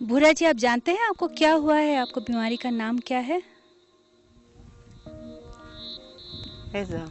भूरा जी, आप जानते हैं आपको क्या हुआ है? आपको बीमारी का नाम क्या है? ऐसा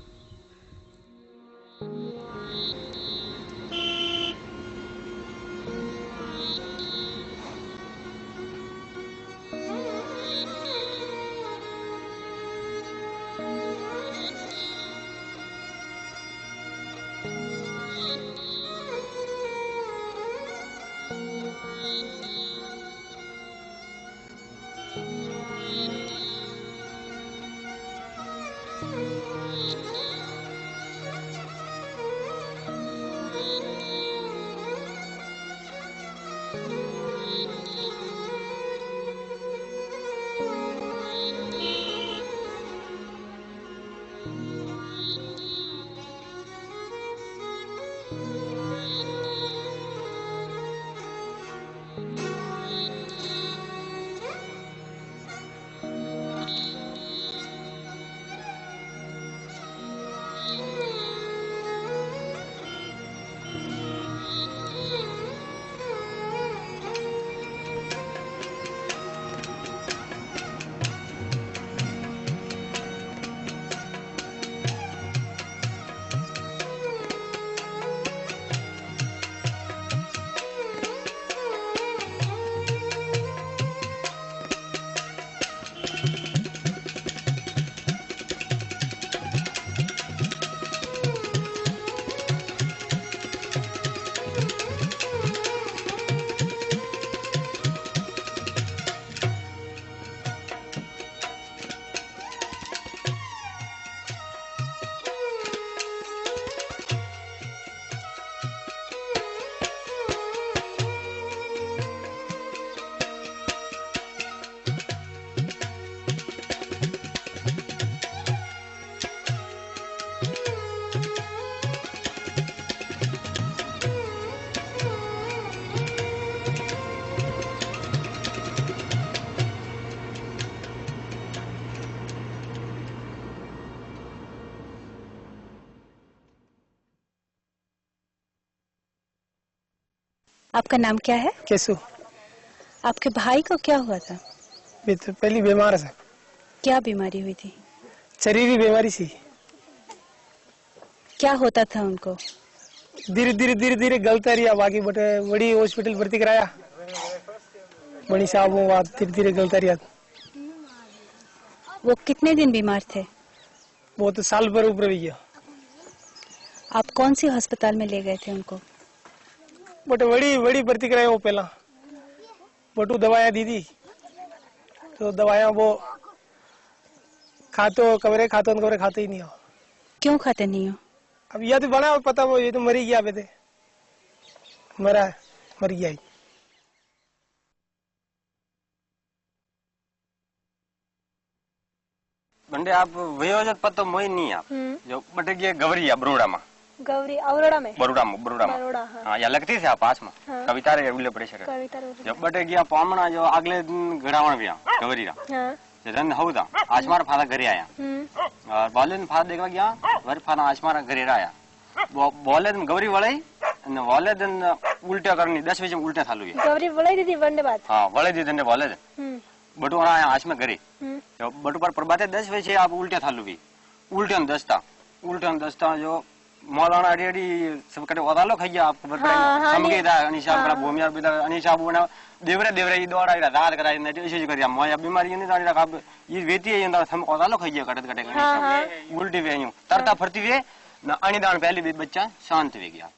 आपका नाम क्या है? कैसो आपके भाई को क्या हुआ था? ये तो पहली बीमार है, क्या बीमारी हुई थी? शरीरी बीमारी सी। क्या होता था उनको? धीरे धीरे धीरे धीरे गलता रही। बाकी बटे बड़ी हॉस्पिटल भर्ती कराया, बड़ी साहब बात धीरे धीरे गलता रही। वो कितने दिन बीमार थे? वो तो साल भर ऊपर भी गया। आप कौन सी अस्पताल में ले गए थे उनको? बटे बड़ी बड़ी भर्ती कराया वो पहला, बटू दवाया दी थी, तो दवाया वो खाते खाते ही नहीं हो। क्यों खाते नहीं हो? अब यह तो बना पता, वो ये तो मरी गया पे थे, मर गया ही। बंदे आप वयोजत पतो मोई नहीं आप जो बटे गए गवरिया बरोड़ा में। गौरी औरड़ा में बरोड़ा में हाँ या लगती थी आप पास में हाँ। कविता रे उले पड़े सके कविता जो बटे गया पामना जो अगले दिन घड़ावण गया गवरिया हाँ रन होता आसमार फादा घरे आया और बोले फादा देखवा गया वर फादा आसमार घरे आया बोले दिन गौरी वळे ने बोले दिन उल्टा करनी 10 बजे उल्टा चालू है गौरी वळे दीदी वंडे बात हाँ वळे दी ने बोले बटू आया आज में घरे बटू पर प्रभाते 10 बजे आप उल्टे थालू भी उल्टे 10 जो मौलाना अड़ी सब कटे ओदालो खइया आप खबर पड़े समगे दा अनिशा बड़ा भूमियार बिदा अनिशा बुना देवरे दौड़ा इरा रात कराई ने इशू करिया मोया बीमारी ने दाड़ी रखा ये वेती है इंदा हम ओदालो खइया कटे अनिशा उल्टी वे यूं तरता फरती वे ना अनिदान पहली भी बच्चा शांत वे गया।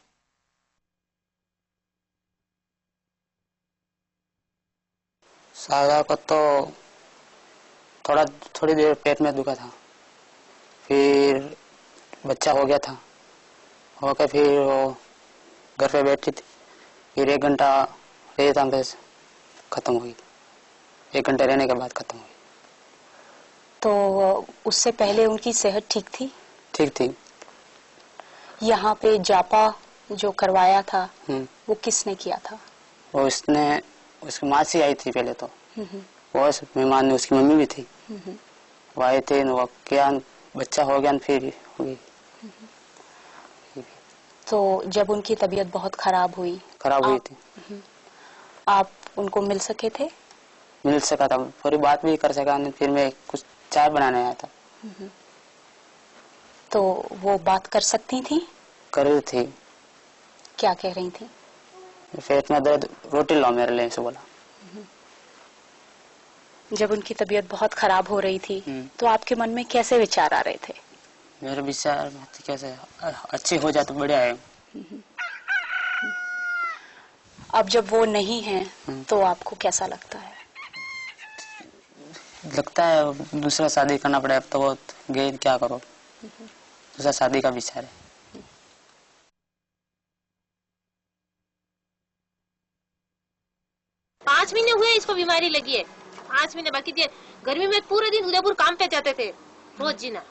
सादा को तो थोड़ी देर पेट में दुखा था, फिर बच्चा हो गया था, होकर फिर वो घर पे बैठी थी, फिर 1 घंटा रही था, बस खत्म हुई। 1 घंटे रहने के बाद खत्म हुई। तो उससे पहले उनकी सेहत ठीक थी? ठीक थी। यहाँ पे जापा जो करवाया था वो किसने किया था? वो उसकी मासी आई थी पहले तो, वो मेहमान में उसकी मम्मी भी थी, वो आए थे, वो क्या बच्चा हो गया, फिर हुई। तो जब उनकी तबीयत बहुत खराब हुई थी, आप उनको मिल सके थे? मिल सका था, पूरी बात भी कर सका। नहीं, फिर मैं कुछ चाय बनाने आया था। तो वो बात कर सकती थी? कर रही थी। क्या कह रही थी? पेट में दर्द, रोटी लाओ मेरे लिए, ऐसे बोला। जब उनकी तबीयत बहुत खराब हो रही थी तो आपके मन में कैसे विचार आ रहे थे? मेरे विचार कैसे, अच्छी हो जाए तो बढ़िया है। अब जब वो नहीं है तो आपको कैसा लगता है? लगता है दूसरा शादी करना पड़े। अब तो बहुत गए, क्या करो, दूसरा शादी का विचार है। पाँच महीने हुए इसको बीमारी लगी है, 5 महीने। बाकी गर्मी में पूरे दिन उदयपुर काम पे जाते थे, रोज जीना।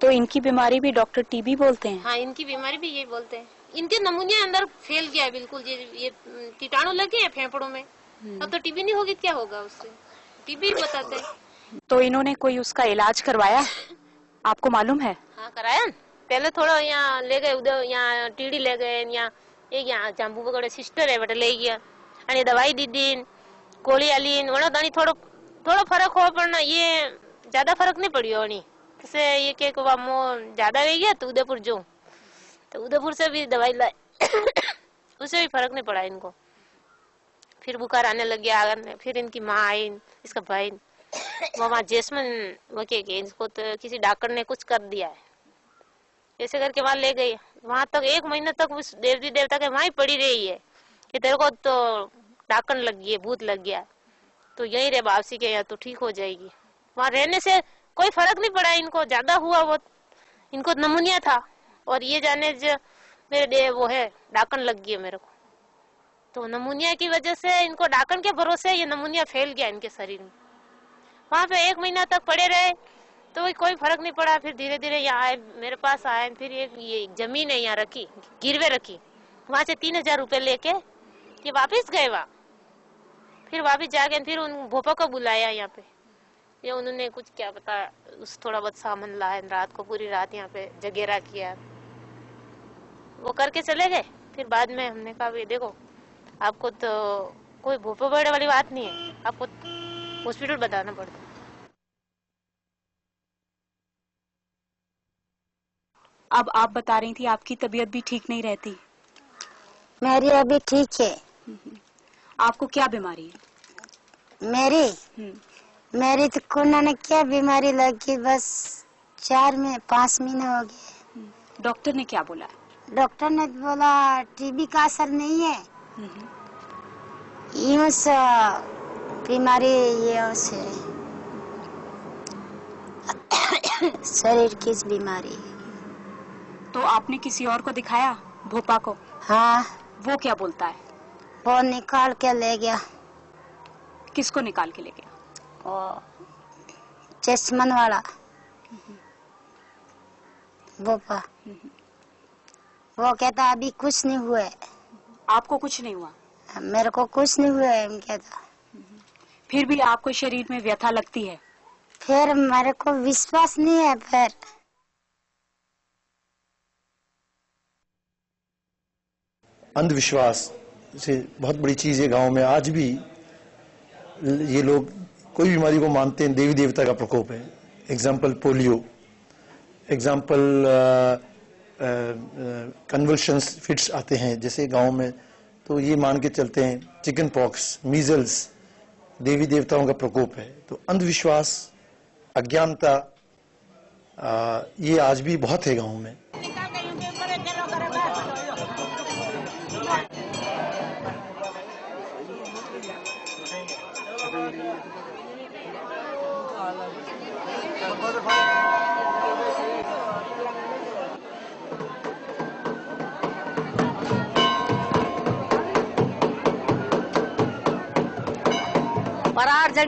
तो इनकी बीमारी भी डॉक्टर टीबी बोलते हैं? हाँ, इनकी बीमारी भी यही बोलते हैं। इनके नमूने अंदर फैल गया है बिल्कुल, ये कीटाणु लगे हैं फेफड़ों में। अब तो टीबी नहीं होगी, क्या होगा उससे? टीबी बताते हैं। तो इन्होंने कोई उसका इलाज करवाया, आपको मालूम है? हाँ, कराया। पहले थोड़ा यहाँ ले गए, उधर यहाँ टीडी ले गए, यहाँ जाम्बू वगैरह सिस्टर है, बट ले गया आणि दवाई दी दीन, गोली आली, वणो दानी थोड़ा फर्क हो, पर ना ये ज्यादा फर्क नहीं पड़ी होनी। से ये के मो ज्यादा रह गया तो उदयपुर जो, तो उदयपुर से भी दवाई लाए उससे भी फर्क नहीं पड़ा इनको। फिर बुखार आने लग गया आगन में। फिर इनकी माँ आई, इसका भाई, वो वहाँ जैस्मिन वो के इसको तो किसी डॉक्टर ने कुछ कर दिया है, ऐसे करके वहाँ ले गई। वहाँ तक 1 महीने तक उस देवी देवता के वहाँ ही पड़ी रही है कि तेरे को तो डाकन लग गई है, भूत लग गया, तो यही रहे वापसी के, या तो ठीक हो जाएगी। वहाँ रहने से कोई फर्क नहीं पड़ा इनको, ज्यादा हुआ। वो इनको नमूनिया था, और ये जाने जो मेरे वो है डाकन लग गई है मेरे को, तो नमूनिया की वजह से इनको डाकन के भरोसे ये नमूनिया फैल गया इनके शरीर में। वहाँ पे 1 महीना तक पड़े रहे तो कोई फर्क नहीं पड़ा। फिर धीरे धीरे यहाँ आए, मेरे पास आए। फिर ये जमीन है यहाँ रखी, गिरवे रखी, वहां से 3000 रुपए लेके ये वापिस गए वहाँ। फिर वापिस जाके फिर उन भोपा को बुलाया यहाँ पे, ये उन्होंने कुछ क्या पता उस थोड़ा बहुत सामान लाया, रात को पूरी रात यहाँ पे जगेरा किया, वो करके चले गए। फिर बाद में हमने कहा भाई देखो, आपको तो कोई भोपा बड़े वाली बात नहीं है, आपको हॉस्पिटल बताना पड़ता। अब आप बता रही थी आपकी तबीयत भी ठीक नहीं रहती। मेरी अभी ठीक है। आपको क्या बीमारी है? मेरी तो कोरोना ने क्या बीमारी लगी, बस 4-5 महीने हो गए। डॉक्टर ने क्या बोला? डॉक्टर ने बोला टीबी का असर नहीं है, यूं सा बीमारी ये से शरीर की बीमारी है। तो आपने किसी और को दिखाया, भोपा को? हाँ। वो क्या बोलता है? वो निकाल के ले गया। किसको निकाल के ले गया? वो चश्मन वाला भोपा। वो कहता अभी कुछ नहीं हुआ है। आपको कुछ नहीं हुआ? मेरे को कुछ नहीं हुआ है कहता। फिर भी आपको शरीर में व्यथा लगती है? फिर मेरे को विश्वास नहीं है। फिर अंधविश्वास से बहुत बड़ी चीज है गांव में। आज भी ये लोग कोई बीमारी को मानते हैं देवी देवता का प्रकोप है। Example polio, example convulsions, fits आते हैं जैसे गांव में, तो ये मान के चलते हैं चिकन पॉक्स, मीजल्स देवी देवताओं का प्रकोप है। तो अंधविश्वास, अज्ञानता ये आज भी बहुत है गांव में।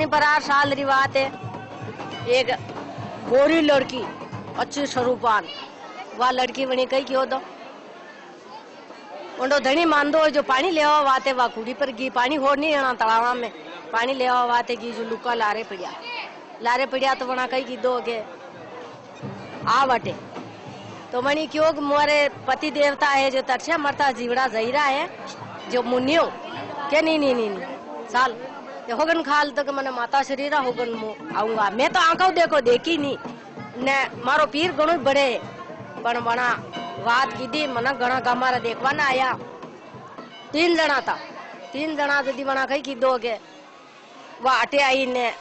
परार साल री बात है। एक गोरी लड़की अच्छी स्वरूपान, वह लड़की बनी कही क्यों दो उन्डो धनी मान दो जो पानी ले वाते वह कुड़ी पर गी पानी हो नहीं आना तलावा में पानी ले वाते की जो लुका लारे पड़िया लारे पड़िया तो बना कही की दो के आ बटे तो मणि क्यों मोरे पति देवता है जो तरछा मरता जीवड़ा जहीरा है जो मुनियो के नहीं साल होगन खाल तक मने माता शरीरा होगन मु आऊंगा मैं तो आंखों देखी नहीं ने मारो पीर घणो बड़े पण बना बात की दी मन घना गमारा देखवाना आया 3 जना था 3 जना जदी बना कही की दो के वह अटे आई ने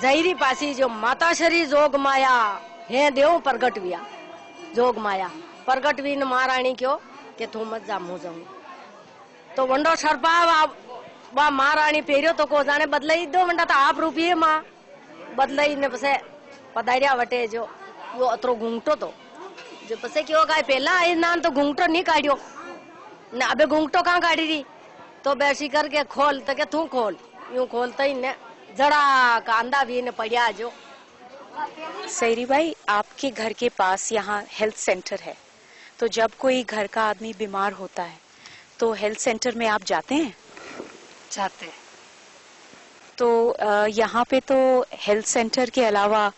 जहीरी पासी जो माता शरीर जोग माया है देव प्रगट विया जोग माया प्रगट वी ने महारानी क्यों के तू मत जा मु जाऊं तो वंडो सरपा वा महारानी पेरियो तो को जाने बदलाई दो वंडा तो आप रूपिये मां बदलाई ने पसे पधारिया वटे जो वो अतरो घूंघटो तो जो पसे क्यों गाय पहला आई नान तो घूंघटो नहीं काढ़ियो ना अबे घूंघटो कहाँ काढ़ी रही तो बैसी करके खोल तो के तू खोल यूं खोलता ही ने जड़ा कांदा भी ने पड़िया जो। सैरी भाई, आपके घर के पास यहाँ हेल्थ सेंटर है, तो जब कोई घर का आदमी बीमार होता है तो हेल्थ सेंटर में आप जाते हैं? जाते। तो यहाँ पे तो हेल्थ सेंटर के अलावा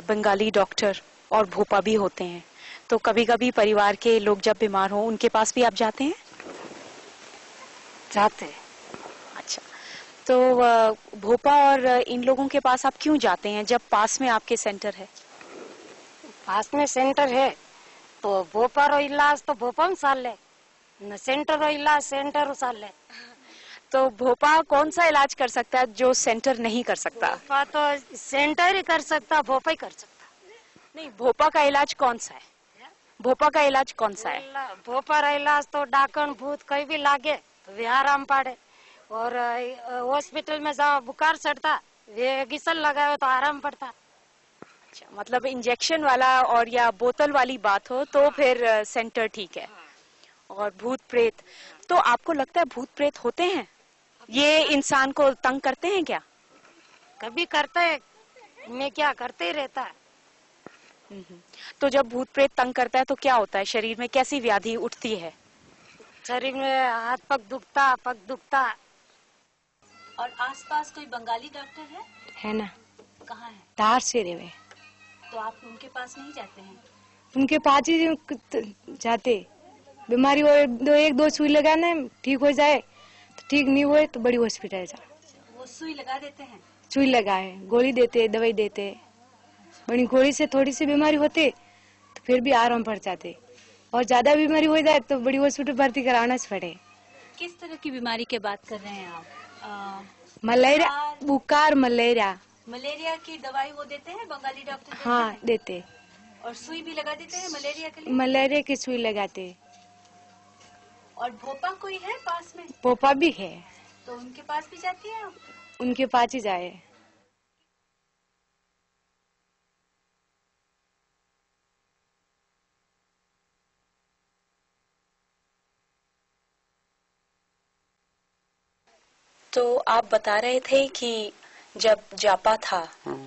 बंगाली डॉक्टर और भोपा भी होते हैं, तो कभी कभी परिवार के लोग जब बीमार हो उनके पास भी आप जाते हैं? जाते। अच्छा, तो भोपा और इन लोगों के पास आप क्यों जाते हैं जब पास में आपके सेंटर है? पास में सेंटर है तो भोपा रो इलाज तो भोपा में साल ले न सेंटर रो इलाज सेंटर साल ले। तो भोपा कौन सा इलाज कर सकता है जो सेंटर नहीं कर सकता? भोपा तो सेंटर ही कर सकता, भोपा ही कर सकता। नहीं, भोपा का इलाज कौन सा है? भोपा का इलाज कौन सा है? भोपा का इलाज तो डाकन भूत कहीं भी लागे तो वे आराम पाड़े, और हॉस्पिटल में जाओ बुखार चढ़ता वे गिसल लगाए तो आराम पड़ता। अच्छा, मतलब इंजेक्शन वाला और या बोतल वाली बात हो तो फिर सेंटर ठीक है। और भूत प्रेत, तो आपको लगता है भूत प्रेत होते हैं? ये इंसान को तंग करते हैं क्या? कभी करता है, मैं क्या करते ही रहता है। तो जब भूत प्रेत तंग करता है तो क्या होता है? शरीर में कैसी व्याधि उठती है? शरीर में हाथ पग दुखता। और आसपास कोई बंगाली डॉक्टर है? है ना। कहाँ है? तार से रे। तो आप उनके पास नहीं जाते हैं? उनके पास ही जाते, बीमारी हो एक दो सुई लगाना ठीक हो जाए, तो ठीक नहीं हुए तो बड़ी हॉस्पिटल जा। वो सुई लगा देते हैं? सुई लगाए, गोली देते, दवाई देते। बड़ी गोली से थोड़ी सी बीमारी होती तो फिर भी आराम पड़ जाते, और ज्यादा बीमारी हो जाए तो बड़ी हॉस्पिटल भर्ती कराना पड़े। किस तरह की बीमारी की बात कर रहे हैं आप? मलेरिया, बुखार, मलेरिया की दवाई वो देते हैं बंगाली डॉक्टर? हाँ देते। और सुई भी लगा देते हैं मलेरिया के लिए? मलेरिया की सुई लगाते। और भोपा कोई है पास में? भोपा भी है, तो उनके पास भी जाती है आप? उनके पास ही जाए। तो आप बता रहे थे कि जब जापा था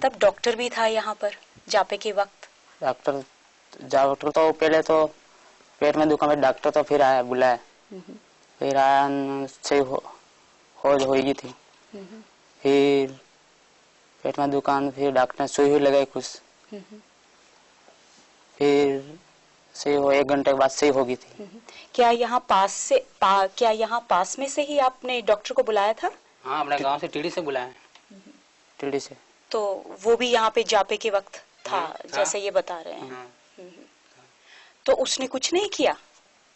तब डॉक्टर भी था यहाँ पर जापे के वक्त? डॉक्टर तो पहले तो पेट में दुखा में डॉक्टर तो फिर आया, बुलाया, फिर आया सही होगी थी। फिर पेट में दुकान, फिर डॉक्टर ने सुई लगाई कुछ, फिर सही हो 1 घंटे के बाद सही होगी थी। क्या यहाँ पास में से ही आपने डॉक्टर को बुलाया था? हाँ, अपने गांव से टीडी से बुलाया, टीडी से। तो वो भी यहाँ पे जापे के वक्त था? जैसे ये बता रहे हैं। तो उसने कुछ नहीं किया?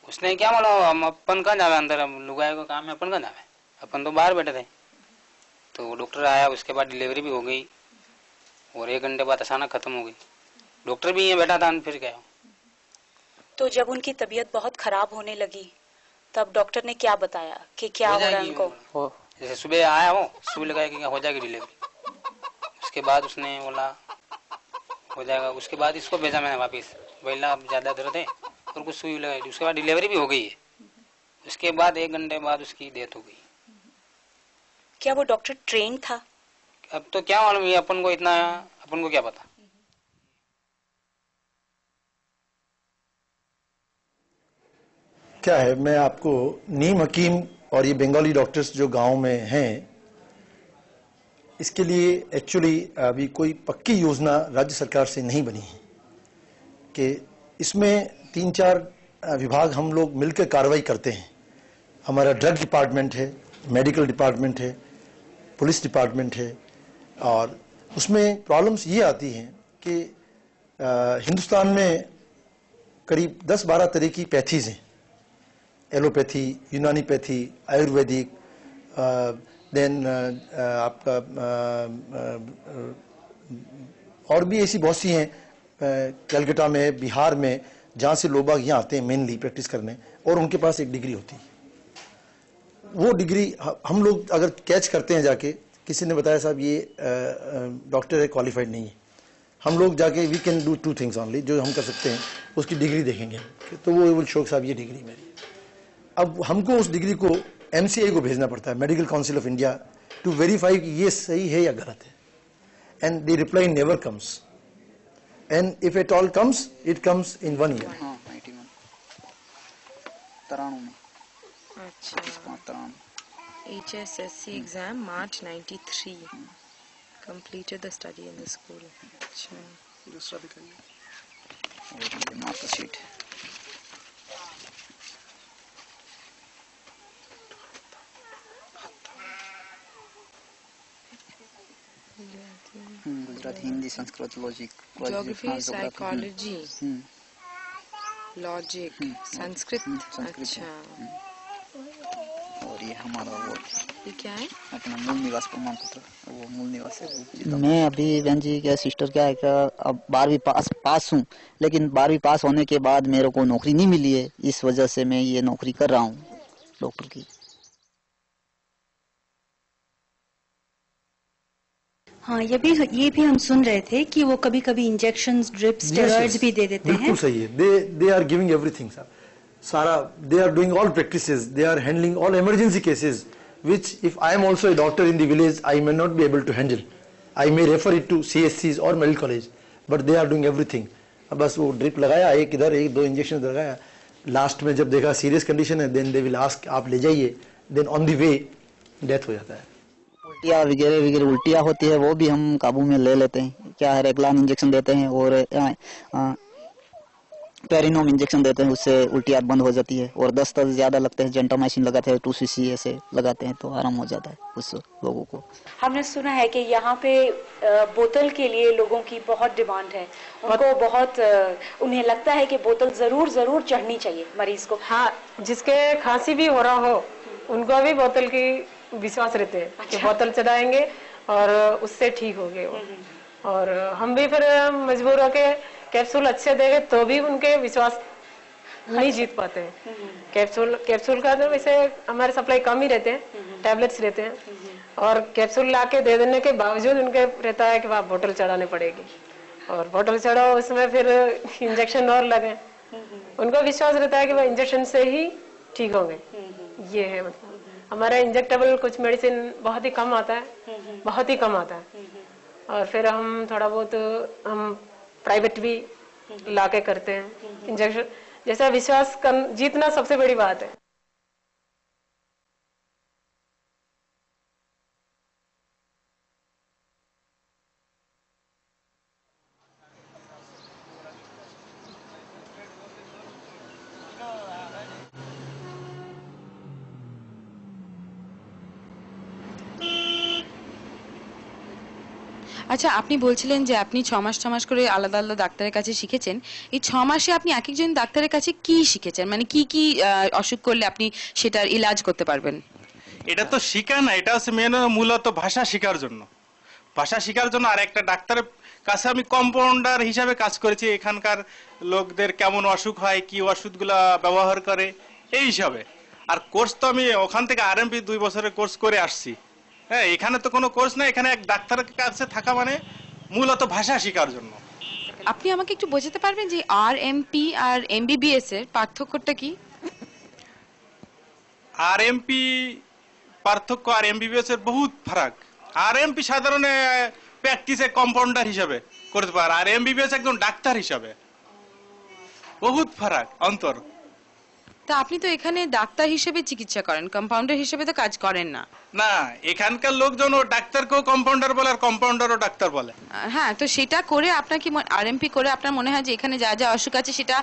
उसने क्या मालूम, हम अपन कहाँ जावे, अंदर लुगाए को काम है, अपन कहाँ जावे, अपन तो बाहर बैठे थे। तो डॉक्टर आया, उसके बाद डिलीवरी भी हो गई, और 1 घंटे बाद अचानक खत्म हो गई। डॉक्टर भी यहाँ बैठा था, फिर क्या। तो जब उनकी तबीयत बहुत खराब होने लगी तब डॉक्टर ने क्या बताया कि क्या हो रहा है उनको? जैसे सुबह आया हो, सुबह लगाया कि हो जाएगी डिलीवरी, उसके बाद उसने बोला हो जाएगा। उसके बाद इसको भेजा मैंने वापिस, पहला ज्यादा दर्द है और कुछ सुई लगाई, उसके बाद डिलीवरी भी हो गई है। उसके बाद 1 घंटे बाद उसकी डेथ हो गई। क्या वो डॉक्टर ट्रेन था? अब तो क्या मालूम, ये अपन को इतना, अपन को क्या पता। क्या है, मैं आपको नीम हकीम और ये बंगाली डॉक्टर्स जो गांव में हैं, इसके लिए एक्चुअली अभी कोई पक्की योजना राज्य सरकार से नहीं बनी है कि इसमें 3-4 विभाग हम लोग मिलकर कार्रवाई करते हैं। हमारा ड्रग डिपार्टमेंट है, मेडिकल डिपार्टमेंट है, पुलिस डिपार्टमेंट है, और उसमें प्रॉब्लम्स ये आती हैं कि हिंदुस्तान में करीब 10-12 तरह की पैथीज हैं, एलोपैथी, यूनानी पैथी, आयुर्वेदिक, देन आपका और भी ऐसी बहुत सी हैं कलकत्ता में, बिहार में, जहाँ से लोग बाग यहाँ आते हैं मेनली प्रैक्टिस करने, और उनके पास एक डिग्री होती है। वो डिग्री हम लोग अगर कैच करते हैं जाके, किसी ने बताया साहब ये डॉक्टर है, क्वालिफाइड नहीं है, हम लोग जाके we can do 2 things only, जो हम कर सकते हैं उसकी डिग्री देखेंगे, तो वो विल शो साहब ये डिग्री मेरी। अब हमको उस डिग्री को MCI को भेजना पड़ता है, medical council of India, to verify कि ये सही है या गलत है, and the reply never comes, and if it all comes, it comes in 1 year. हाँ, 91 93 में। अच्छा, HSSC exam March 93, completed the study in the school। अच्छा, दूसरा भी करिए, और ये marksheet. Gujarati, Hindi, Sanskrit, logic, geography, psychology, logic, Sanskrit. अच्छा, और ये हमारा वो ये क्या है? अपना मूल निवास प्रमाण पत्र, वो मूल निवास है। मैं अभी बहन जी क्या सिस्टर क्या है कि अब 12वीं पास हूँ, लेकिन 12वीं पास होने के बाद मेरे को नौकरी नहीं मिली है, इस वजह से मैं ये नौकरी कर रहा हूँ डॉक्टर की। हाँ, ये भी हम सुन रहे थे कि वो कभी कभी इंजेक्शंस, ड्रिप्स, स्टेरॉइड्स भी दे देते हैं। बिल्कुल सही है, they are giving everything sir, सारा, they are doing all practices, they are handling all emergency cases, which if I am also a doctor in the village, I may not be able to handle. I may refer it to CSCs or medical college, but they are doing everything. अब बस वो drip लगाया, एक इधर, एक 2 injection लगाया, last में जब देखा सीरियस कंडीशन है, देन दे विल आस्क आप ले जाइए, then on the way death हो जाता है। उल्टियाँ वगैरह उल्टियाँ होती है, वो भी हम काबू में ले लेते हैं, क्या है, रेगुलर इंजेक्शन देते हैं और पेरिनोम इंजेक्शन देते हैं, उससे उल्टियाँ बंद हो जाती है, और 10 ज्यादा लगते हैं जेंटामाइसिन लगाते हैं, 2 cc ऐसे लगाते हैं, तो आराम हो जाता है उस लोगों को। हमने सुना है कि यहाँ पे बोतल के लिए लोगों की बहुत डिमांड है, उनको बहुत उन्हें लगता है कि बोतल जरूर चढ़नी चाहिए मरीज को। हाँ, जिसके खांसी भी हो रहा हो उनको भी बोतल की विश्वास रहते हैं। अच्छा। कि बोतल चढ़ाएंगे और उससे ठीक हो गए वो। और हम भी फिर मजबूर होके कैप्सूल अच्छे देंगे तो भी उनके विश्वास नहीं जीत पाते हैं। कैप्सूल का तो वैसे हमारे सप्लाई कम ही रहते हैं, टैबलेट्स रहते हैं, और कैप्सूल लाके दे देने के बावजूद उनके रहता है कि वहाँ बोतल चढ़ाने पड़ेगी, और बोतल चढ़ाओ उसमें फिर इंजेक्शन और लगे, उनको विश्वास रहता है कि वह इंजेक्शन से ही ठीक होंगे। ये है मतलब हमारा इंजेक्टेबल कुछ मेडिसिन बहुत ही कम आता है, बहुत ही कम आता है, और फिर हम थोड़ा बहुत हम प्राइवेट भी लाके करते हैं इंजेक्शन। जैसा विश्वास जीतना सबसे बड़ी बात है। আচ্ছা, আপনি বলছিলেন যে আপনি 6 মাস করে আলাদা আলাদা ডাক্তারের কাছে শিখেছেন। এই 6 মাসে আপনি এক একজন ডাক্তারের কাছে কি শিখেছেন, মানে কি অসুখ করলে আপনি সেটার ইলাজ করতে পারবেন? এটা তো শিখা না, এটা হচ্ছে মূলত ভাষা শেখার জন্য। ভাষা শেখার জন্য আর একটা ডাক্তারের কাছে আমি কম্পাউন্ডার হিসাবে কাজ করেছি, এখানকার লোকদের কেমন অসুখ হয়, কি ওষুধগুলা ব্যবহার করে এই হিসাবে। আর কোর্স তো আমি ওখান থেকে আরএমপি 2 বছরের কোর্স করে আসছি। হ্যাঁ, এখানে তো কোনো কোর্স না, এখানে এক ডাক্তারের কাছে থাকা মানে মূলত ভাষা শেখার জন্য। আপনি আমাকে একটু বোঝাতে পারবেন যে আরএমপি আর এমবিবিএস এর পার্থক্যটা কি? আরএমপি পার্থক্য আর এমবিবিএস এর বহুত ফারাক। আরএমপি সাধারণ প্র্যাকটিসে কম্পাউন্ডার হিসাবে করতে পারে, আর এমবিবিএস একজন ডাক্তার হিসাবে বহুত ফারাক অন্তর। তা আপনি তো এখানে ডাক্তার হিসেবে চিকিৎসা করেন, কম্পাউন্ডার হিসেবে তো কাজ করেন না। না, এখানকার লোকজন ও ডাক্তারকেও কম্পাউন্ডার বলে আর কম্পাউন্ডারও ডাক্তার বলে। হ্যাঁ, তো সেটা করে আপনার কি আরএমপি করে আপনার মনে হয় যে এখানে যা যা অসুখ আছে সেটা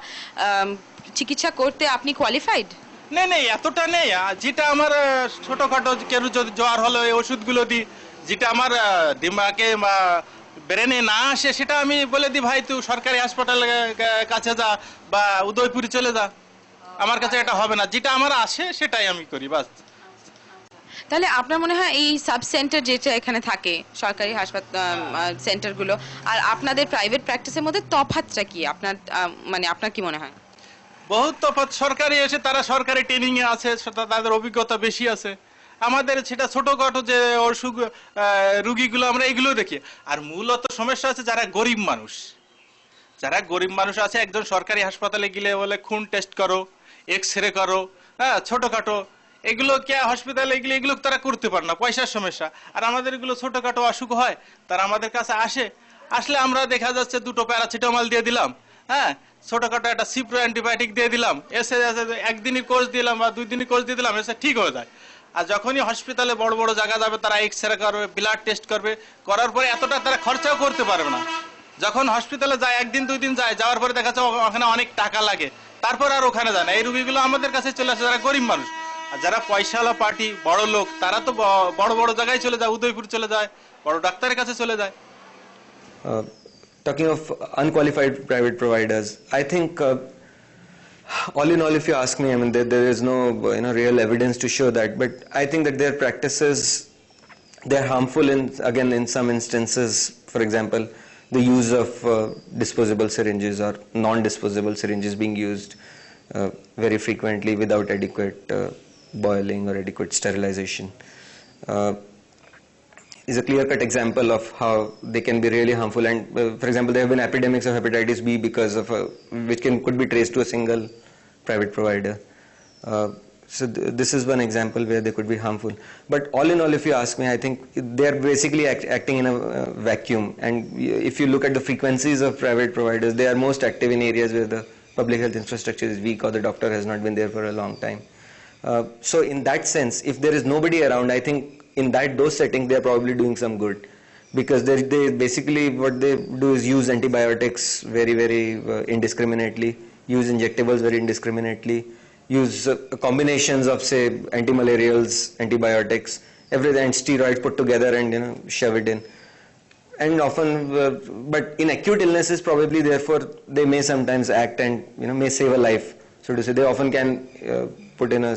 চিকিৎসা করতে আপনি কোয়ালিফাইড? নেই, এতটা নেই। যেটা আমার ছোটখাটো কেউ যদি জ্বর হলো এই ওষুধগুলো দিই, যেটা আমার দিমাগে বা ব্রেনে না আসে সেটা আমি বলে দিই ভাই তুই সরকারি হাসপাতালের কাছে যা বা উদয়পুরে চলে যা, আমার কাছে এটা হবে না। যেটা আমার আসে সেটাই আমি করি, বাস। তাহলে আপনার মনে হয় এই সাব সেন্টার যেটা এখানে থাকে সরকারি হাসপাতাল সেন্টারগুলো আর আপনাদের প্রাইভেট প্র্যাকটিসের মধ্যে তফাৎটা কি আপনার মানে আপনার কি মনে হয়? বহুত তফাৎ। সরকারি এসে তারা সরকারি ট্রেনিং এ আছে, তাদের অভিজ্ঞতা বেশি আছে। আমাদের সেটা ছোটখাটো যে অসুখ রুগীগুলো আমরা এগুলো দেখি। আর মূলত সমস্যা আছে যারা গরিব মানুষ আছে, একজন সরকারি হাসপাতালে গেলে বলে খুন টেস্ট করো, এক্স-রে করো, হ্যাঁ ছোটখাটো এগুলো কে হসপিটালে গেলে এগুলো তারা করতে পারে না, পয়সার সমস্যা। আর আমাদের এগুলো ছোটখাটো অসুখ হয়, তারা আমাদের কাছে আসলে আমরা দেখা যাচ্ছে 2টো প্যারাসিটামল দিয়ে দিলাম, হ্যাঁ ছোটখাটো একটা সিপ্রো অ্যান্টিবায়োটিক দিয়ে দিলাম, এসে একদিনই কোর্স দিলাম বা 2 দিনই কোর্স দিয়ে দিলাম, এসে ঠিক হয়ে যায়। আর যখনই হসপিটালে বড় বড় জায়গা যাবে তারা এক্স-রে করবে, ব্লাড টেস্ট করবে, করার পরে এতটা তারা খরচাও করতে পারবে না। যখন হসপিটালে যায় 1 দিন 2 দিন যায়, যাওয়ার পরে দেখা যাচ্ছে ওখানে অনেক টাকা লাগে, তারপর আর ওখানে যায় না। এই রোগীগুলো আমাদের কাছে চলে আসে যারা গরিব মানুষ। আর যারা পয়সাওয়ালা পার্টি বড় লোক তারা তো বড় বড় জায়গায় চলে যায়, উদয়পুর চলে যায়, বড় ডাক্তারের কাছে চলে যায়। Talking of unqualified private providers, I think all in all, if you ask me, I mean there is no real evidence to show that, but I think that their practices, they're harmful in some instances. For example, the use of disposable syringes or non-disposable syringes being used very frequently without adequate boiling or adequate sterilization is a clear-cut example of how they can be really harmful. And for example, there have been epidemics of hepatitis B because of which could be traced to a single private provider. So this is one example where they could be harmful. But all in all, if you ask me, I think they are basically acting in a vacuum. And if you look at the frequencies of private providers, they are most active in areas where the public health infrastructure is weak or the doctor has not been there for a long time. So in that sense, if there is nobody around, I think in those settings they are probably doing some good, because they basically what they do is use antibiotics very indiscriminately, use injectables very indiscriminately, use combinations of say antimalarials, antibiotics, everything, and steroids put together and shove it in. And often but in acute illnesses probably therefore they may sometimes act and may save a life, so to say. They often can put in a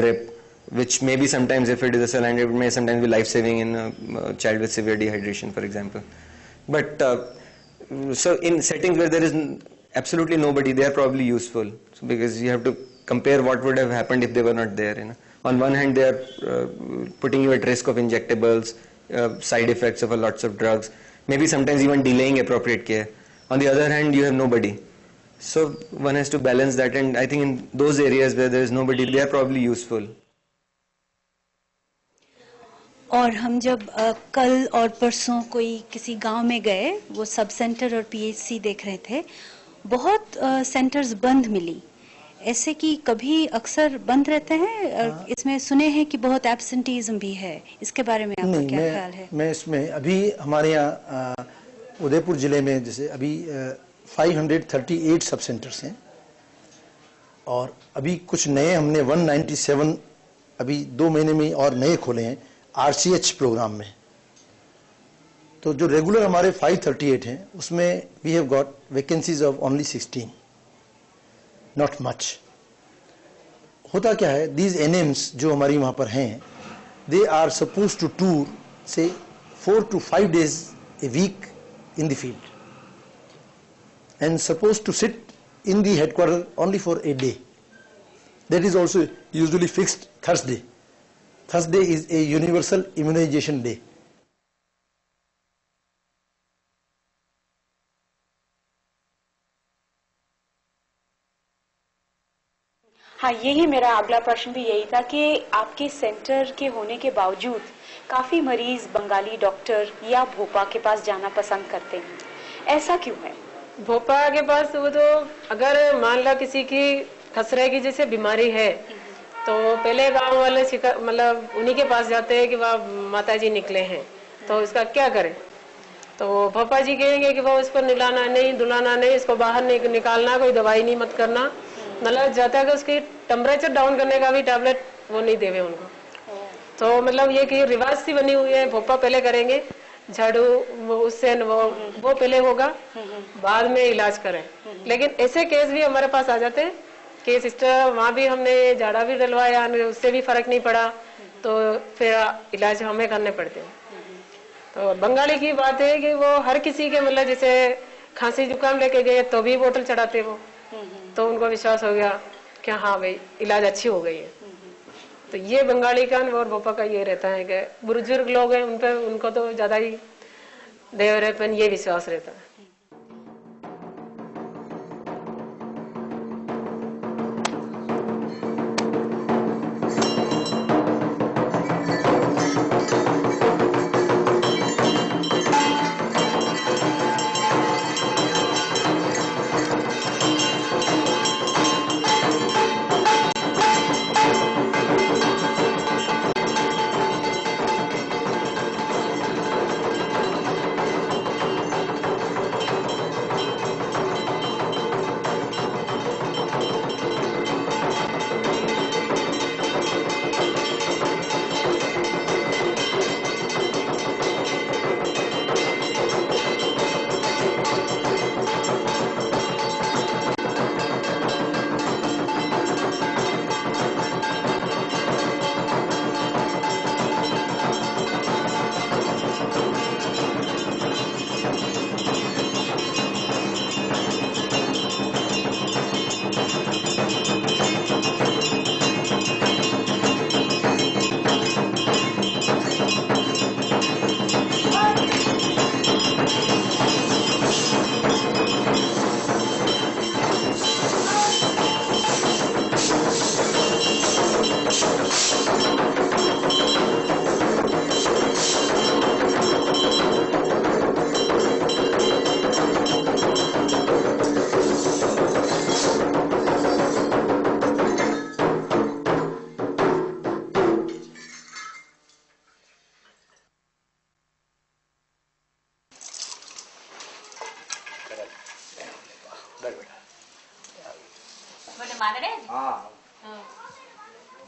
drip, which maybe sometimes if it is a saline, it may sometimes be life-saving in a child with severe dehydration, for example. But so in settings where there is absolutely nobody, they are probably useful, so because you have to compare what would have happened if they were not there. On one hand, they are putting you at risk of injectables, side effects of lots of drugs, maybe sometimes even delaying appropriate care. On the other hand, you have nobody. So one has to balance that, and I think in those areas where there is nobody, they are probably useful. और हम जब कल और परसों कोई किसी गांव में गए, वो सब सेंटर और पीएचसी देख रहे थे, बहुत सेंटर्स बंद मिली। ऐसे कि कभी अक्सर बंद रहते हैं, इसमें सुने हैं कि बहुत एब्सेंटीज्म भी है, इसके बारे में आपका क्या ख्याल है? मैं इसमें अभी हमारे यहाँ उदयपुर जिले में जैसे अभी 538 सब सेंटर्स हैं, और अभी कुछ नए हमने 197 अभी 2 महीने में और नए खोले हैं RCH प्रोग्राम में। तो जो रेगुलर हमारे 538 हैं उसमें we have got vacancies of only 16, not much. होता क्या है, दीज NMs जो हमारी वहाँ पर हैं, they are suppose to tour से 4 to 5 days a week in the field and supposed to sit in the headquarters only for a day. That is also usually fixed Thursday. Thursday is a universal immunization day. हाँ, यही मेरा अगला प्रश्न भी यही था कि आपके सेंटर के होने के बावजूद काफी मरीज बंगाली डॉक्टर या भोपा के पास जाना पसंद करते हैं, ऐसा क्यों है? भोपा के पास वो तो अगर मान लो किसी की खसरे की जैसे बीमारी है, तो पहले गांव वाले मतलब उन्हीं के पास जाते हैं कि वह माता जी निकले हैं, तो इसका क्या करें। तो पापा जी कहेंगे कि वो इसको नहलाना नहीं, धुलाना नहीं, इसको बाहर निकालना, कोई दवाई नहीं मत करना, मतलब जाता है कि उसकी टेम्परेचर डाउन करने का भी टैबलेट वो नहीं देवे उनको। तो मतलब ये कि रिवाज सी बनी हुई है, पापा पहले करेंगे झाड़ू, वो उससे वो पहले होगा, बाद में इलाज करें। लेकिन ऐसे केस भी हमारे पास आ जाते हैं कि सिस्टर वहाँ भी हमने झाड़ा भी डलवाया, उससे भी फर्क नहीं पड़ा, तो फिर इलाज हमें करने पड़ते हैं। तो बंगाली की बात है कि वो हर किसी के मतलब जैसे खांसी जुकाम लेके गए तो भी बोतल चढ़ाते वो, तो उनको विश्वास हो गया कि हाँ भाई इलाज अच्छी हो गई है। तो ये बंगाली का और भोपा का ये रहता है कि बुजुर्ग लोग हैं उन पे उनको तो ज्यादा ही देवरेपन ये विश्वास रहता है।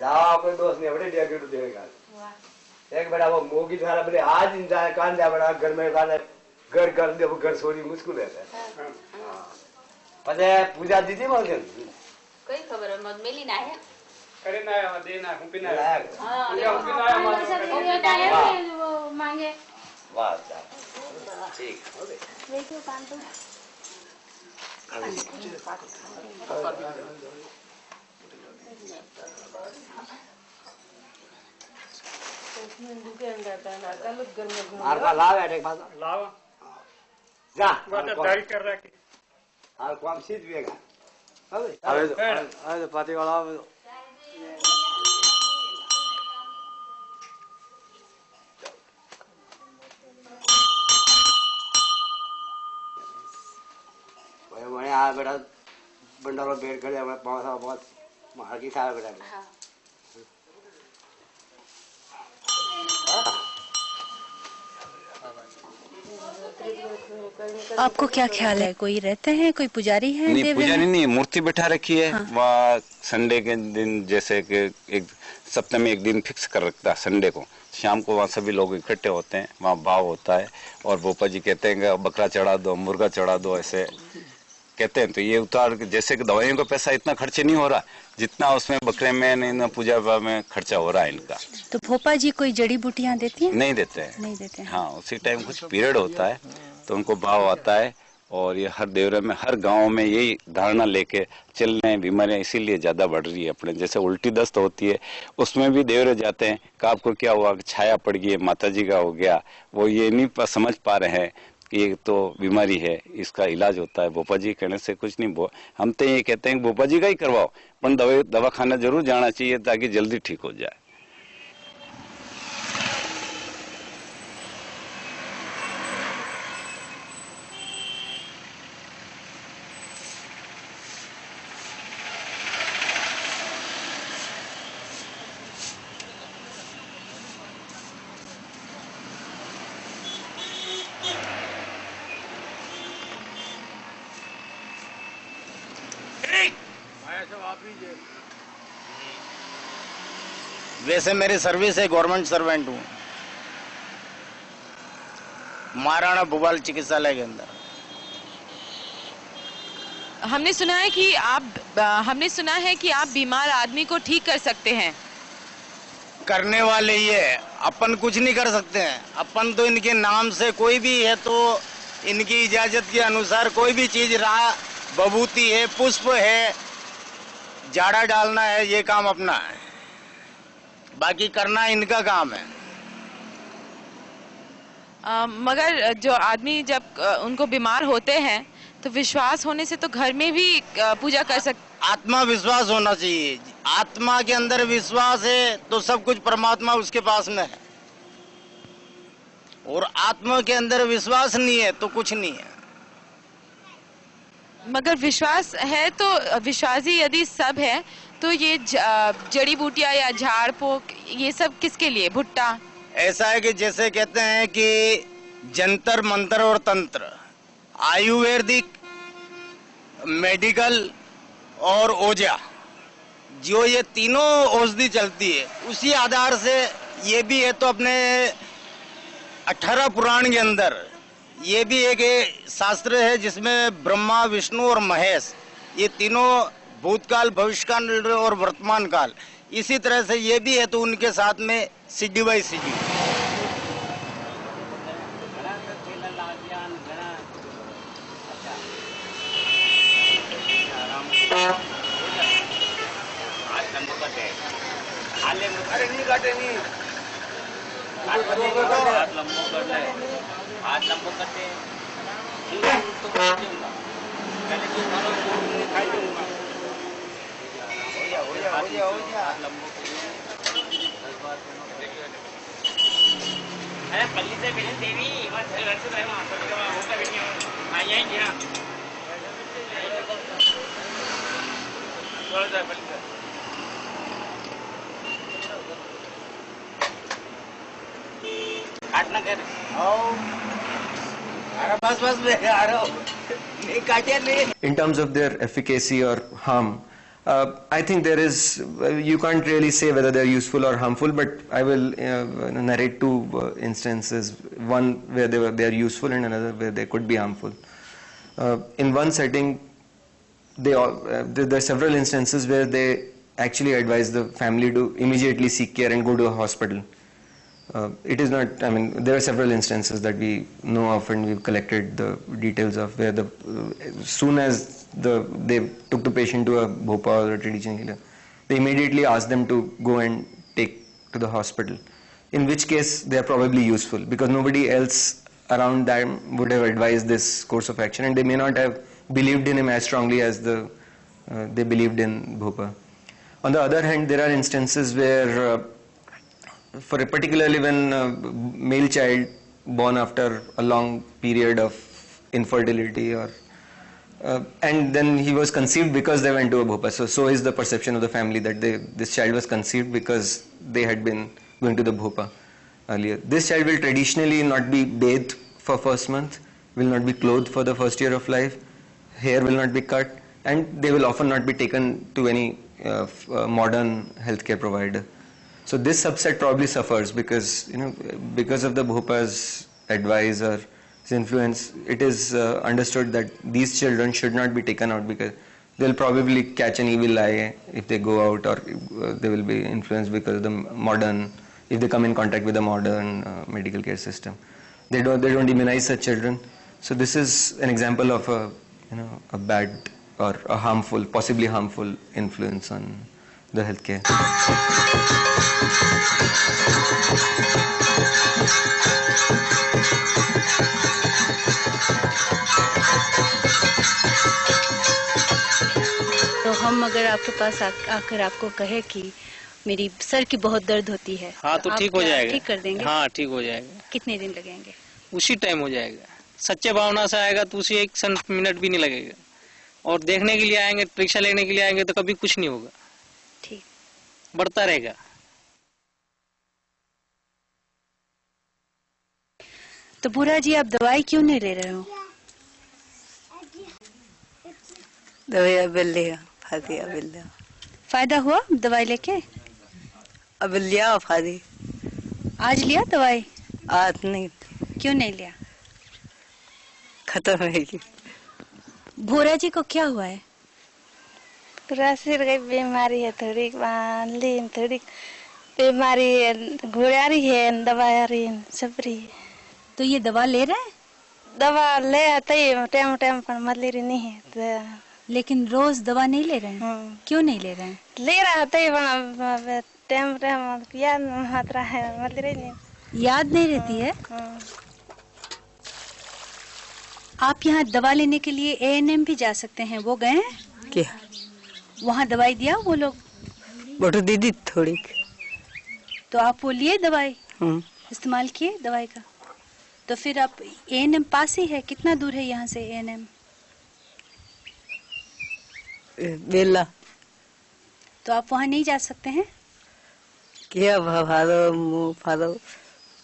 जाओ कोई दोस्त नहीं बड़े दिया तो देगा एक बड़ा वो मोगी थारा बड़े आज इंसान कान जा बड़ा घर में वाला घर कर दे वो घर सोरी मुश्किल है। हां पता पूजा दीदी बोल के कोई खबर है मत मिली ना है करे ना देना हम पिना हां पूजा पूजा है वो मांगे वाह ठीक हो गए देखो कान तो मारवा लाव है एक बात लाव जा बात दाढ़ी कर रहा है हां कौन सीध बेगा अरे पाती वाला मैंने आ बेटा बंडारो बेड कर दिया मैं पाँव था बहुत मार की था बेटा आपको क्या ख्याल है, कोई रहते हैं, कोई पुजारी है? नहीं पुजारी नहीं, मूर्ति बैठा रखी है। हाँ। वह संडे के दिन जैसे कि एक सप्ताह में एक दिन फिक्स कर रखता है, संडे को शाम को वहाँ सभी लोग इकट्ठे होते हैं, वहाँ भाव होता है और भोपा जी कहते हैं कि बकरा चढ़ा दो, मुर्गा चढ़ा दो, ऐसे कहते हैं। तो ये उतार जैसे कि दवाइयों का पैसा इतना खर्च नहीं हो रहा जितना उसमें बकरे में पूजा में खर्चा हो रहा है इनका। तो भोपा जी कोई जड़ी बूटियाँ देती हैं? नहीं देते हैं, नहीं देते हैं। हाँ उसी टाइम कुछ पीरियड होता है तो उनको भाव आता है और ये हर देवरे में हर गांव में यही धारणा लेके चल रहे हैं। बीमारियां इसीलिए ज्यादा बढ़ रही है अपने, जैसे उल्टी दस्त होती है उसमें भी देवरे जाते हैं कि आपको क्या हुआ, छाया पड़ गई, माता जी का हो गया, वो ये नहीं समझ पा रहे हैं कि ये तो बीमारी है, इसका इलाज होता है। भोपा जी कहने से कुछ नहीं, हम तो ये कहते हैं कि भोपा जी का ही करवाओ, पर दवाखाना जरूर जाना चाहिए ताकि जल्दी ठीक हो जाए। वैसे मेरी सर्विस है, गवर्नमेंट सर्वेंट हूँ, महाराणा भूपाल चिकित्सालय के अंदर। हमने सुना है कि आप बीमार आदमी को ठीक कर सकते हैं। करने वाले ही है, अपन कुछ नहीं कर सकते हैं। अपन तो इनके नाम से कोई भी है तो इनकी इजाजत के अनुसार कोई भी चीज रहा, बबूती है, पुष्प है, जाड़ा डालना है, ये काम अपना है, बाकी करना इनका काम है। मगर जो आदमी जब उनको बीमार होते हैं तो विश्वास होने से तो घर में भी पूजा कर सकते। आत्मा विश्वास होना चाहिए, आत्मा के अंदर विश्वास है तो सब कुछ परमात्मा उसके पास में है, और आत्मा के अंदर विश्वास नहीं है तो कुछ नहीं है। मगर विश्वास है तो विश्वासी यदि सब है तो ये जड़ी बूटियां या झाड़ पोक ये सब किसके लिए? भुट्टा ऐसा है कि जैसे कहते हैं कि जंतर मंत्र और तंत्र, आयुर्वेदिक, मेडिकल और ओझा, जो ये तीनों औषधि चलती है उसी आधार से ये भी है। तो अपने 18 पुराण के अंदर ये भी एक शास्त्र है जिसमें ब्रह्मा, विष्णु और महेश, ये तीनों भूतकाल, भविष्यकाल और वर्तमान काल, इसी तरह से ये भी है। तो उनके साथ में सिद्धि बाई सिद्धि। अरे नहीं काटे नहीं, हाथ लंबो कर ले, हाथ लंबो करते तो पहले तो मारो खाई दूंगा। हो जा हाथ लंबो अरे पल्ली से बहन देवी बस घर से रहना होता भी नहीं आ जाएंगे। हाँ थोड़ा सा पल्ली से काटना कर बस मैं आ रहा हूँ, नहीं काटे नहीं। In terms of their efficacy or harm, I think there is, you can't really say whether they're useful or harmful, but I will narrate two instances, one where they are useful and another where they could be harmful. In one setting, there are several instances where they actually advise the family to immediately seek care and go to a hospital. It is not, I mean, there are several instances that we know of and we've collected the details of where soon as they took the patient to a Bhopal or a traditional healer, they immediately asked them to go and take to the hospital, in which case they are probably useful because nobody else around them would have advised this course of action and they may not have believed in him as strongly as they believed in Bhopal. On the other hand, there are instances where particularly when a male child born after a long period of infertility or and then he was conceived because they went to a Bhopal. So is the perception of the family that this child was conceived because they had been going to the Bhopal earlier. This child will traditionally not be bathed for first month, will not be clothed for the first year of life, hair will not be cut, and they will often not be taken to any modern healthcare provider. So this subset probably suffers because because of the Bhopal's advice or his influence, it is understood that these children should not be taken out because they'll probably catch an evil eye if they go out, or they will be influenced because of the modern, if they come in contact with the modern medical care system. They don't immunize such children. So this is an example of a bad or a harmful, possibly harmful influence on the healthcare. तो हम अगर आपके पास आकर आपको कहे कि मेरी sir की बहुत दर्द होती है, हाँ तो ठीक हो जाएगा। ठीक कर देंगे? हाँ ठीक हो जाएगा। कितने दिन लगेंगे? उसी टाइम हो जाएगा। सच्चे भावना से आएगा तो उसी 1 मिनट भी नहीं लगेगा, और देखने के लिए आएंगे, परीक्षा लेने के लिए आएंगे तो कभी कुछ नहीं होगा, ठीक बढ़ता रहेगा। तो बुरा जी, आप दवाई क्यों नहीं ले रहे हो? दवाई बिल फादी अभी लिया। फायदा हुआ दवाई लेके? अभी लिया फादी। आज लिया दवाई? आज नहीं। क्यों नहीं लिया? खत्म है कि। भोरा जी को क्या हुआ है? पूरा सिर की बीमारी है, थोड़ी लीन, थोड़ी बीमारी है, घुड़ा रही है, दवा आ रही है, सब रही है। तो ये दवा ले रहे हैं? दवा ले आते ही टाइम टाइम पर मलेरी नहीं है। लेकिन रोज दवा नहीं ले रहे हैं? क्यों नहीं ले रहे हैं? ले रहा था टाइम टाइम याद मात्रा है, मलेरी नहीं। याद नहीं रहती है? आप यहाँ दवा लेने के लिए ANM भी जा सकते हैं, वो गए हैं? क्या? वहाँ दवाई दिया वो लोग? बटू दीदी थोड़ी। तो आप वो लिए दवाई? इस्तेमाल किए दवाई का? तो फिर आप ANM पास ही है, कितना दूर है यहाँ से ANM? बेला। तो आप वहाँ नहीं जा सकते हैं? क्या फादो मुँह फादो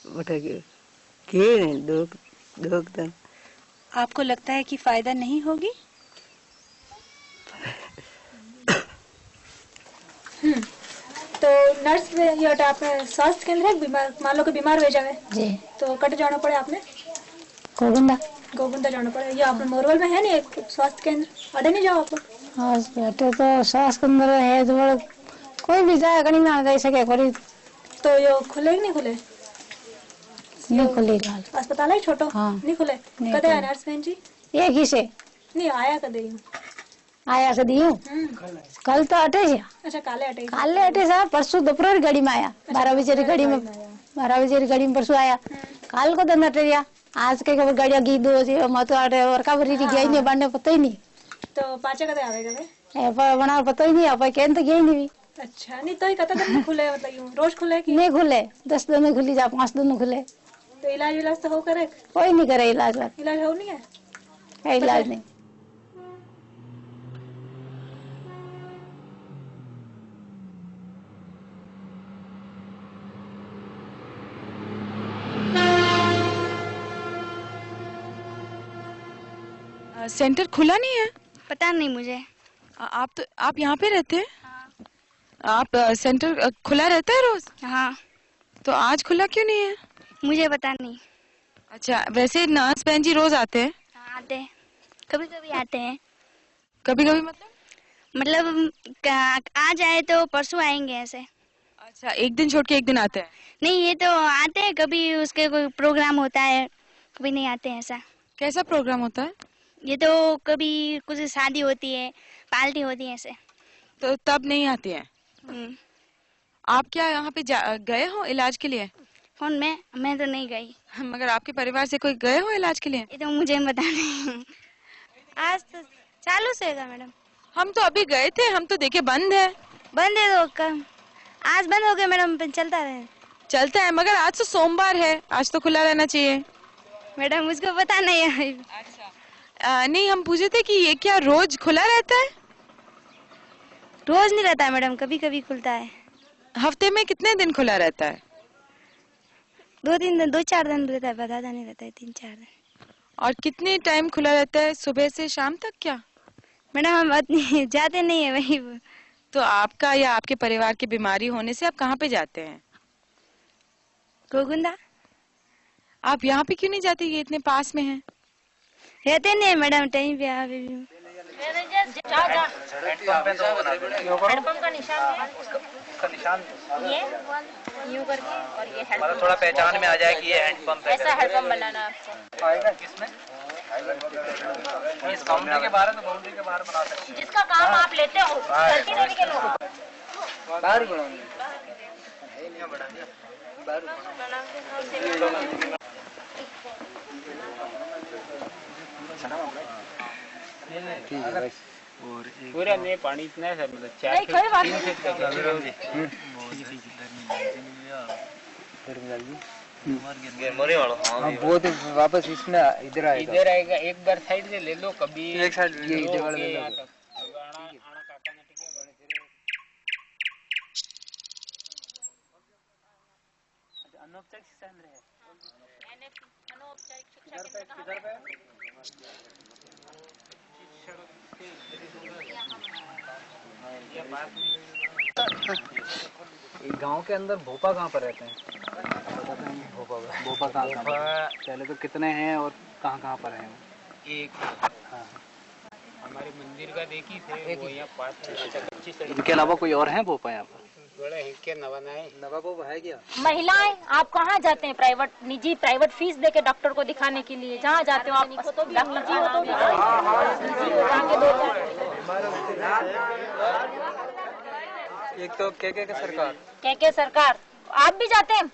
बटे के नहीं दो दिन। आपको लगता है कि फायदा नहीं होगी? तो नर्स या आपने स्वास्थ्य केंद्र है, बीमार मान लो कि बीमार हो जावे जी तो कट जाना पड़े आपने? गोविंदा जाना पड़े। या आपने मोरवल में है नहीं एक स्वास्थ्य केंद्र, अड़े नहीं जाओ आप? हॉस्पिटल तो स्वास्थ्य केंद्र है जो कोई भी जाए कहीं ना जा सके कोई। तो यो खुले कि नहीं खुले? नहीं खुलेगा। अस्पताल है छोटो? हाँ। नहीं खुले। नहीं कदे आया खुले। नर्स बहन जी? एक ही से नहीं आया कदे यूं? आया कदी हूँ कल तो अटे से। अच्छा काले अटे। काले अटे से परसों दोपहर गाड़ी में आया, 12 बजे की गाड़ी में, 12 बजे की गाड़ी में परसों आया। काल को तो अटे गया, आज के खबर गाड़िया की दो से मत अटे और काबरी गई नहीं बांधने पता ही नहीं। तो पाचे कदे आवेगा वे? ए पर बना पता ही नहीं, आप कहन तो गई नहीं। अच्छा नहीं तो ही कता दिन खुले मतलब यूं रोज खुले कि नहीं खुले, 10 दिन में खुली जा, 5 दिन में खुले। तो इलाज तो हो करे? कोई नहीं करे इलाज हो नहीं है? इलाज नहीं। सेंटर खुला नहीं है? पता नहीं मुझे। आप यहाँ पे रहते हैं? आप सेंटर खुला रहता है रोज? हाँ। तो आज खुला क्यों नहीं है? मुझे पता नहीं। अच्छा वैसे नर्स बहन जी रोज आते हैं? हाँ, आते हैं, कभी कभी आते हैं। कभी कभी मतलब आज आए तो परसों आएंगे ऐसे। अच्छा एक दिन छोड़ के एक दिन आते हैं? नहीं ये तो आते हैं, कभी उसके कोई प्रोग्राम होता है, कभी नहीं आते हैं। ऐसा कैसा प्रोग्राम होता है? ये तो कभी कुछ शादी होती है, पार्टी होती है ऐसे। तो तब नहीं आती हैं? आप क्या यहाँ पे गए हो इलाज के लिए? कौन मैं तो नहीं गई। मगर आपके परिवार से कोई गए हो इलाज के लिए? ये तो मुझे पता नहीं। आज तो चालू से होगा मैडम। हम तो अभी गए थे, हम तो देखे बंद है। बंद है तो कब? आज बंद हो गया मैडम, चलता है मगर आज तो सोमवार है, आज तो खुला रहना चाहिए। मैडम मुझको पता नहीं है। नहीं हम पूछे थे कि ये क्या रोज खुला रहता है? रोज नहीं रहता है मैडम, कभी कभी खुलता है। हफ्ते में कितने दिन खुला रहता है? 2-4 दिन रहता है, ज्यादा नहीं रहता है, 3-4 दिन। और कितने टाइम खुला रहता है, सुबह से शाम तक क्या? मैडम हम जाते नहीं है वही। तो आपका या आपके परिवार की बीमारी होने से आप कहाँ पे जाते हैं? गोविंदा। आप यहाँ पे क्यों नहीं जाते, ये इतने पास में है? रहते नहीं है मैडम, टाइम पे हैंडपंप का निशान है, उसका निशान ये यूं करके, और ये मतलब थोड़ा पहचान में आ जाए कि ये हैंडपंप है। ऐसा हैंडपंप बनाना आपको आएगा। किसमें? इस बाउंड्री के बाहर, तो बाउंड्री के बाहर बना सकते हैं। जिसका काम आप लेते हो गलती देने के लोग बाहर बनाएंगे। पूरा नहीं पानी इतना है सर, मतलब 4 वो तो वापस इसमें इधर आएगा। एक बार साइड से ले लो, कभी एक साइड ये जगह ले लो। अनौपचारिक शिक्षा केंद्र है। अनौपचारिक शिक्षा केंद्र कहाँ पे? गांव के अंदर भोपा कहाँ पर रहते हैं? भोपा कहाँ पहले तो कितने हैं और कहाँ पर हैं? एक हाँ। हमारे मंदिर का देखी थे वो यहाँ पास में। अच्छा, 25 इनके अलावा कोई और है भोपा यहाँ पर? बड़े हिंके नवा भोपा है क्या? महिलाएं आप कहाँ जाते हैं? प्राइवेट फीस देके डॉक्टर को दिखाने के लिए जहाँ जाते हो आप? निजी हो तो जाके दो एक तो के सरकार, के सरकार। आप भी जाते हैं?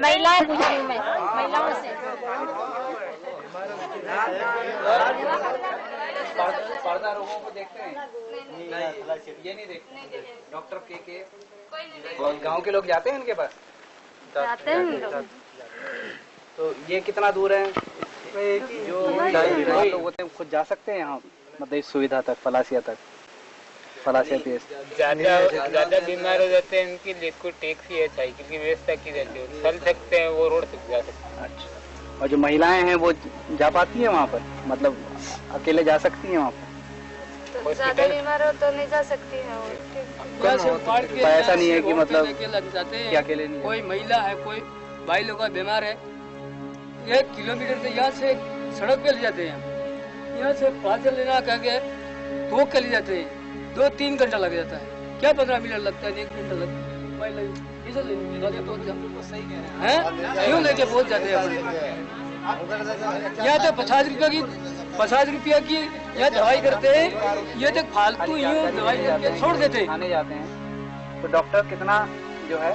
महिलाएं पूछ रही हूँ मैं, महिलाओं से। पर्दा रोगों को देखते हैं? ये नहीं देखते। डॉक्टर के गांव के लोग जाते हैं इनके पास? जाते हैं लोग। तो ये कितना दूर है? जो लोग होते हैं खुद जा सकते हैं यहाँ, मतलब इस सुविधा तक, फलासिया तक? ज्यादा बीमार हो जाते हैं इनके लिए कोई टैक्सी है, साइकिल की व्यवस्था की जाती है, चल सकते हैं, वो रोड तक जा सकते हैं। अच्छा, और जो महिलाएं हैं वो जा पाती है वहाँ पर, मतलब अकेले जा सकती हैं वहाँ पर? तो ज्यादा बीमार हो तो नहीं जा सकती है। ऐसा नहीं है कि मतलब क्या अकेले नहीं? कोई महिला है, कोई भाई लोग बीमार है, 1 किलोमीटर से यहाँ से सड़क पे ले जाते हैं, यहाँ से पार्सल लेना कह के 2 के ले जाते हैं, 2-3 घंटा लग जाता है। क्या 15 मिनट लगता है? 1 घंटा लगता है। क्यों लेके पहुँच जाते हैं? यहाँ तो 50 रुपया की यहाँ दवाई करते हैं, ये तो फालतू यूँ दवाई करके छोड़ देते हैं। खाने जाते हैं तो डॉक्टर कितना जो है,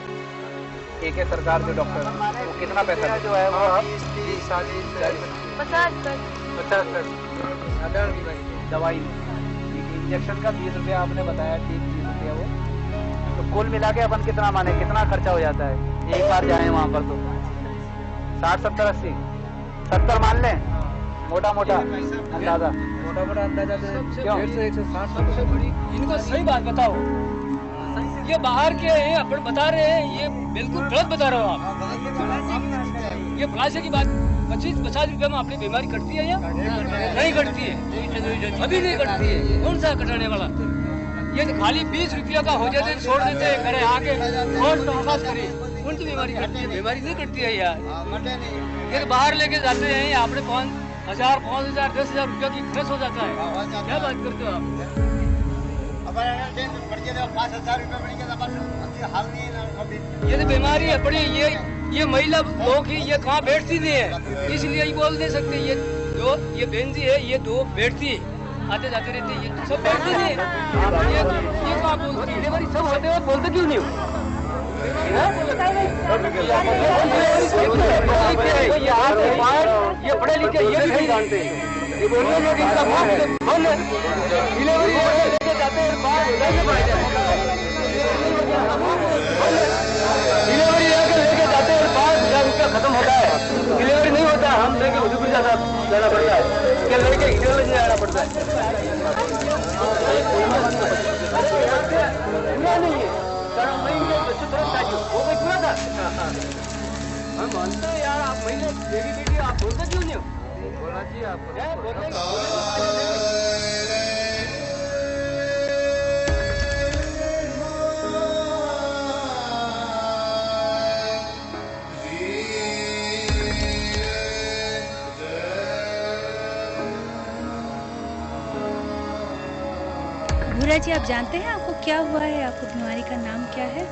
एक सरकार जो डॉक्टर वो कितना पैसा जो है वो आप 50 साधारण दवाई इंजेक्शन का 20 रुपया आपने बताया, 30 रुपया वो, तो कुल मिला के अपन कितना माने, कितना खर्चा हो जाता है एक बार जाए वहाँ पर? तो 60, 70, 80, 70 मान लें, मोटा अंदाजा। क्यों? 160 सबसे बड़ी। इनको सही बात बताओ, ये बाहर के हैं, अपन बता रहे हैं, ये बिल्कुल गलत बता रहे हो आप। ये प्लास्टिक की बात 25-50 रुपए में अपनी बीमारी कटती है या नहीं कटती है? अभी नहीं कटती है। कौन सा कटाने वाला? ये तो खाली 20 रुपया का हो जाते छोड़ देते हैं, घरे आके और मसाज करिए, उनकी बीमारी कटती है। बीमारी नहीं कटती है यार। ये तो बाहर लेके जाते हैं, आपने 5,000, 5,000, 10,000 रुपया की खर्च हो जाता है। क्या बात करते हो आप? 5,000 ये तो बीमारी है बड़ी। ये महिला लोग ही ये कहाँ बैठती नहीं है, इसलिए ये बोल नहीं सकते। ये बहन जी है, ये 2 बैठती है, आते जाते रहते हैं, ये सब बैठती नहीं है। ये कहाँ बोलती है? डिलीवरी सब होते हुए बोलते क्यों नहीं हो? ये पढ़े लिखे ये भी नहीं जानते, ये बोलने लोग इनका डिलीवरी लेके जाते हैं, डिलीवरी लेके जाते हैं, 5,000 रुपया खत्म होता है। डिलीवरी नहीं होता, हम लेके हुजूर जाना पड़ता है, क्या लेके हिजल नहीं जाना पड़ता है। नहीं है वो कोई पूरा था। हम मानते हैं यार, आप महीने देवी बेटी आप बोलते क्यों नहीं हो? बोलना चाहिए आपको। भूरा जी, आप जानते हैं आपको क्या हुआ है? आपको बीमारी का नाम क्या है?